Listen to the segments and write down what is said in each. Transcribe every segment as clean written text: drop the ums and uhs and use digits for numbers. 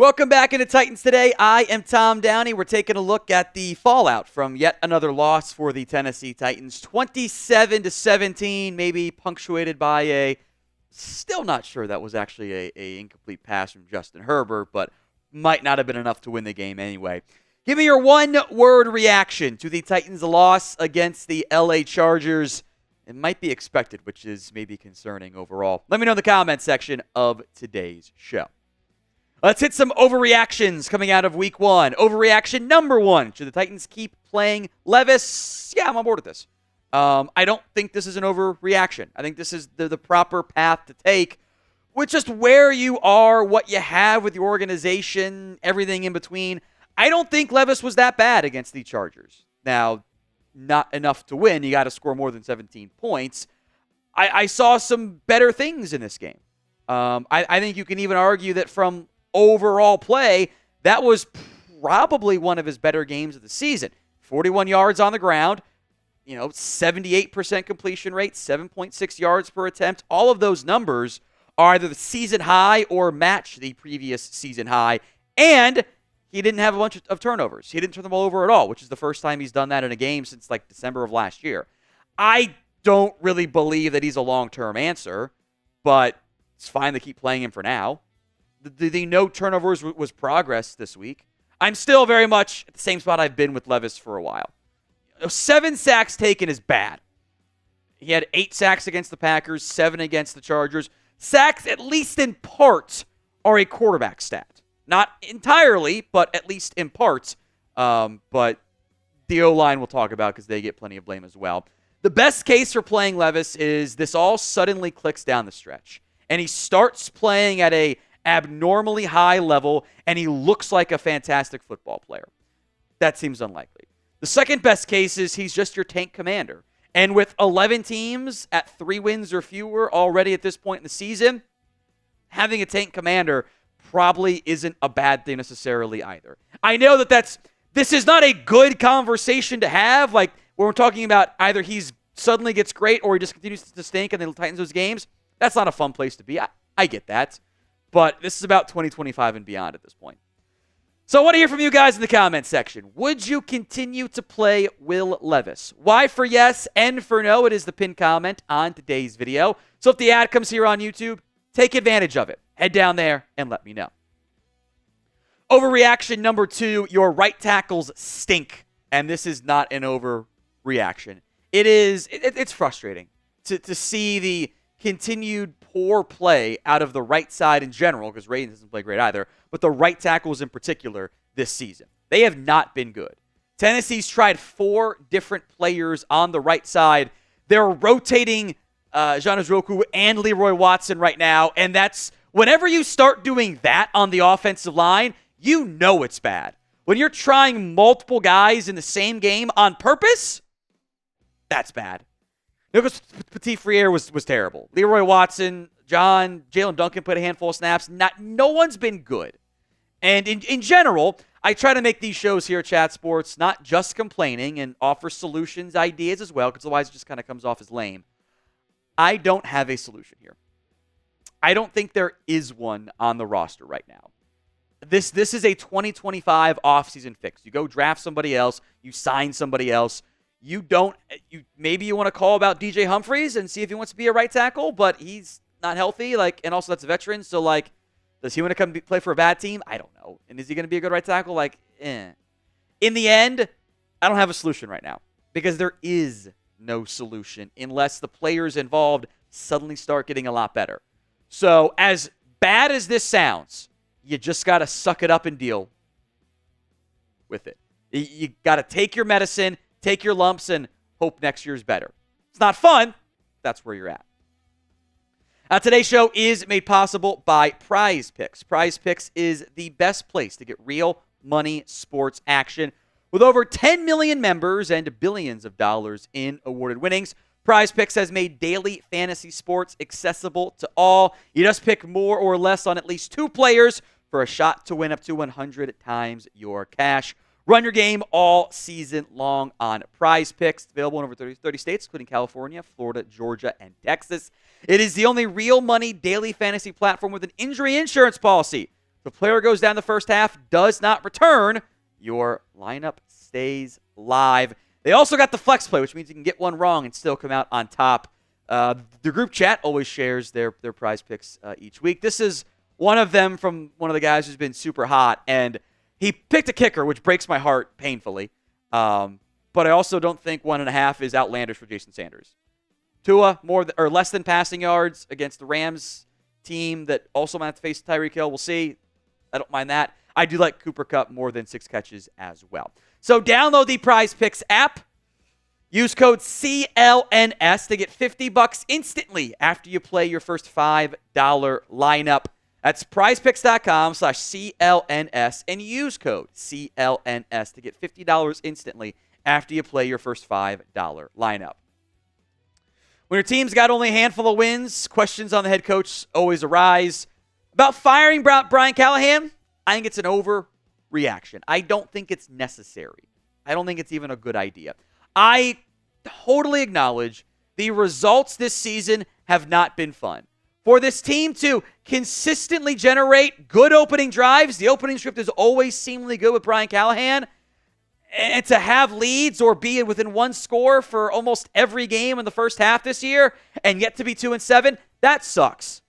Welcome back into Titans Today. I am Tom Downey. We're taking a look at the fallout from yet another loss for the Tennessee Titans. 27-17, maybe punctuated by a, still not sure that was actually a incomplete pass from Justin Herbert, but might not have been enough to win the game anyway. Give me your one-word reaction to the Titans' loss against the LA Chargers. It might be expected, which is maybe concerning overall. Let me know in the comment section of today's show. Let's hit some overreactions coming out of week one. Overreaction number one. Should the Titans keep playing Levis? Yeah, I'm on board with this. I don't think this is an overreaction. I think this is the proper path to take with just where you are, what you have with your organization, everything in between. I don't think Levis was that bad against the Chargers. Now, not enough to win. You got to score more than 17 points. I saw some better things in this game. I think you can even argue that from overall play, that was probably one of his better games of the season. 41 yards on the ground, 78% completion rate, 7.6 yards per attempt. All of those numbers are either the season high or match the previous season high. And he didn't have a bunch of turnovers. He didn't turn the ball over at all, which is the first time he's done that in a game since like December of last year. I don't really believe that he's a long-term answer, but it's fine to keep playing him for now. The no turnovers was progress this week. I'm still very much at the same spot I've been with Levis for a while. 7 sacks taken is bad. He had 8 sacks against the Packers, 7 against the Chargers. Sacks, at least in part, are a quarterback stat. Not entirely, but at least in part. But the O-line we'll talk about because they get plenty of blame as well. The best case for playing Levis is this all suddenly clicks down the stretch. And he starts playing at a abnormally high level, and he looks like a fantastic football player. That seems unlikely. The second best case is he's just your tank commander. And with 11 teams at 3 wins or fewer already at this point in the season, having a tank commander probably isn't a bad thing necessarily either. I know this is not a good conversation to have, like when we're talking about either he's suddenly gets great or he just continues to stink and then Titans those games. That's not a fun place to be. I get that. But this is about 2025 and beyond at this point. So I want to hear from you guys in the comment section. Would you continue to play Will Levis? Y for yes, N for no. It is the pinned comment on today's video. So if the ad comes here on YouTube, take advantage of it. Head down there and let me know. Overreaction number 2, your right tackles stink. And this is not an overreaction. It's frustrating to see the continued poor play out of the right side in general, because Ray doesn't play great either, but the right tackles in particular this season. They have not been good. Tennessee's tried 4 different players on the right side. They're rotating Jonas Roku and Leroy Watson right now, and that's whenever you start doing that on the offensive line, you know it's bad. When you're trying multiple guys in the same game on purpose, that's bad. Nicholas Petit-Frere was terrible. Leroy Watson, Jalen Duncan played a handful of snaps. No one's been good. And in general, I try to make these shows here at Chat Sports not just complaining and offer solutions, ideas as well, because otherwise it just kind of comes off as lame. I don't have a solution here. I don't think there is one on the roster right now. This is a 2025 offseason fix. You go draft somebody else, you sign somebody else. Maybe you want to call about DJ Humphries and see if he wants to be a right tackle, but he's not healthy, and also that's a veteran, so does he want to come play for a bad team? I don't know. And is he going to be a good right tackle? In the end, I don't have a solution right now because there is no solution unless the players involved suddenly start getting a lot better. So as bad as this sounds, you just got to suck it up and deal with it. You got to take your medicine, take your lumps, and hope next year's better. It's not fun. That's where you're at. Today's show is made possible by Prize Picks. Prize Picks is the best place to get real money sports action. With over 10 million members and billions of dollars in awarded winnings, Prize Picks has made daily fantasy sports accessible to all. You just pick more or less on at least 2 players for a shot to win up to 100 times your cash. Run your game all season long on Prize Picks. Available in over 30 states, including California, Florida, Georgia, and Texas. It is the only real money daily fantasy platform with an injury insurance policy. If the player goes down the first half, does not return, your lineup stays live. They also got the flex play, which means you can get one wrong and still come out on top. The group chat always shares their prize picks each week. This is one of them from one of the guys who's been super hot, and he picked a kicker, which breaks my heart painfully. But I also don't think 1.5 is outlandish for Jason Sanders. Tua, or less than passing yards against the Rams team that also might have to face Tyreek Hill. We'll see. I don't mind that. I do like Cooper Kupp more than 6 catches as well. So download the Prize Picks app. Use code CLNS to get $50 instantly after you play your first $5 lineup. That's prizepicks.com/CLNS and use code CLNS to get $50 instantly after you play your first $5 lineup. When your team's got only a handful of wins, questions on the head coach always arise. About firing Brian Callahan, I think it's an overreaction. I don't think it's necessary. I don't think it's even a good idea. I totally acknowledge the results this season have not been fun. For this team to consistently generate good opening drives, the opening script is always seemingly good with Brian Callahan, and to have leads or be within one score for almost every game in the first half this year and yet to be 2-7, that sucks.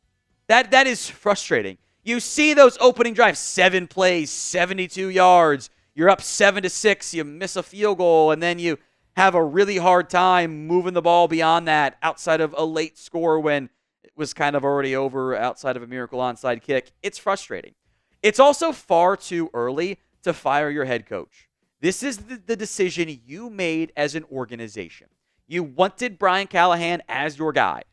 That is frustrating. You see those opening drives, 7 plays, 72 yards. You're up 7-6. You miss a field goal, and then you have a really hard time moving the ball beyond that outside of a late score when it was kind of already over outside of a miracle onside kick. It's frustrating. It's also far too early to fire your head coach. This is the decision you made as an organization. You wanted Brian Callahan as your guy.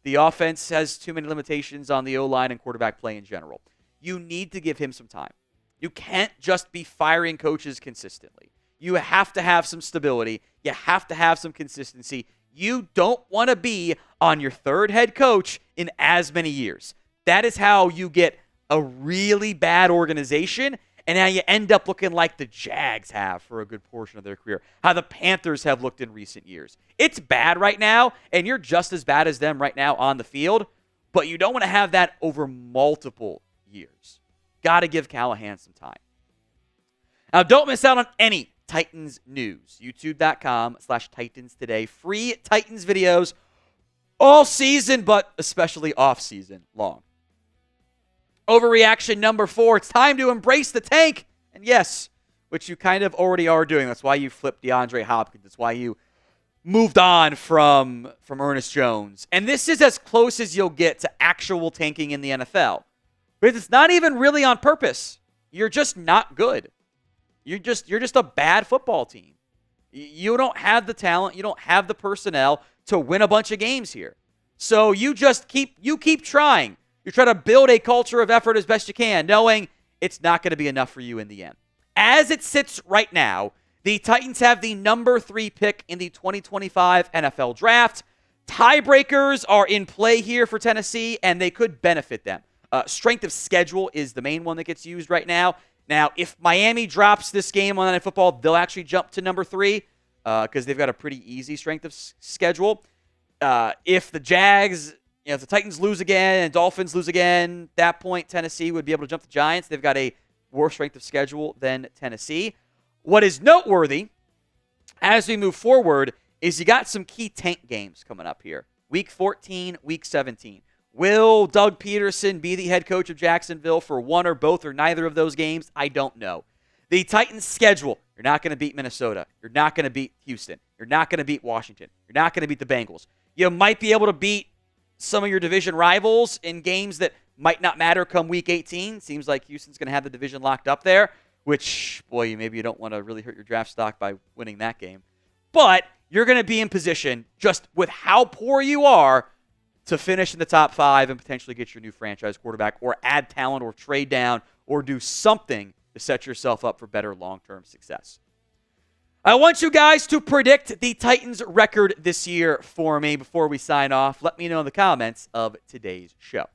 The offense has too many limitations on the O-line and quarterback play in general. You need to give him some time. You can't just be firing coaches consistently. You have to have some stability. You have to have some consistency. You don't want to be on your third head coach in as many years. That is how you get a really bad organization, and how you end up looking like the Jags have for a good portion of their career, how the Panthers have looked in recent years. It's bad right now, and you're just as bad as them right now on the field, but you don't want to have that over multiple years. Got to give Callahan some time. Now, don't miss out on any Titans news. YouTube.com/Titans today. Free Titans videos all season, but especially off-season long. Overreaction number 4. It's time to embrace the tank. And yes, which you kind of already are doing. That's why you flipped DeAndre Hopkins. That's why you moved on from Ernest Jones. And this is as close as you'll get to actual tanking in the NFL. But it's not even really on purpose. You're just not good. You're just a bad football team. You don't have the talent. You don't have the personnel to win a bunch of games here. So you keep trying. You try to build a culture of effort as best you can, knowing it's not going to be enough for you in the end. As it sits right now, the Titans have the number 3 pick in the 2025 NFL Draft. Tiebreakers are in play here for Tennessee, and they could benefit them. Strength of schedule is the main one that gets used right now. Now, if Miami drops this game on Monday Night Football, they'll actually jump to number 3 because they've got a pretty easy strength of schedule. If the Jags... if the Titans lose again and Dolphins lose again, at that point, Tennessee would be able to jump the Giants. They've got a worse strength of schedule than Tennessee. What is noteworthy as we move forward is you got some key tank games coming up here. Week 14, Week 17. Will Doug Peterson be the head coach of Jacksonville for one or both or neither of those games? I don't know. The Titans' schedule, you're not going to beat Minnesota. You're not going to beat Houston. You're not going to beat Washington. You're not going to beat the Bengals. You might be able to beat some of your division rivals in games that might not matter come Week 18. Seems like Houston's going to have the division locked up there, which, boy, maybe you don't want to really hurt your draft stock by winning that game. But you're going to be in position, just with how poor you are, to finish in the top 5 and potentially get your new franchise quarterback or add talent or trade down or do something to set yourself up for better long-term success. I want you guys to predict the Titans' record this year for me before we sign off. Let me know in the comments of today's show.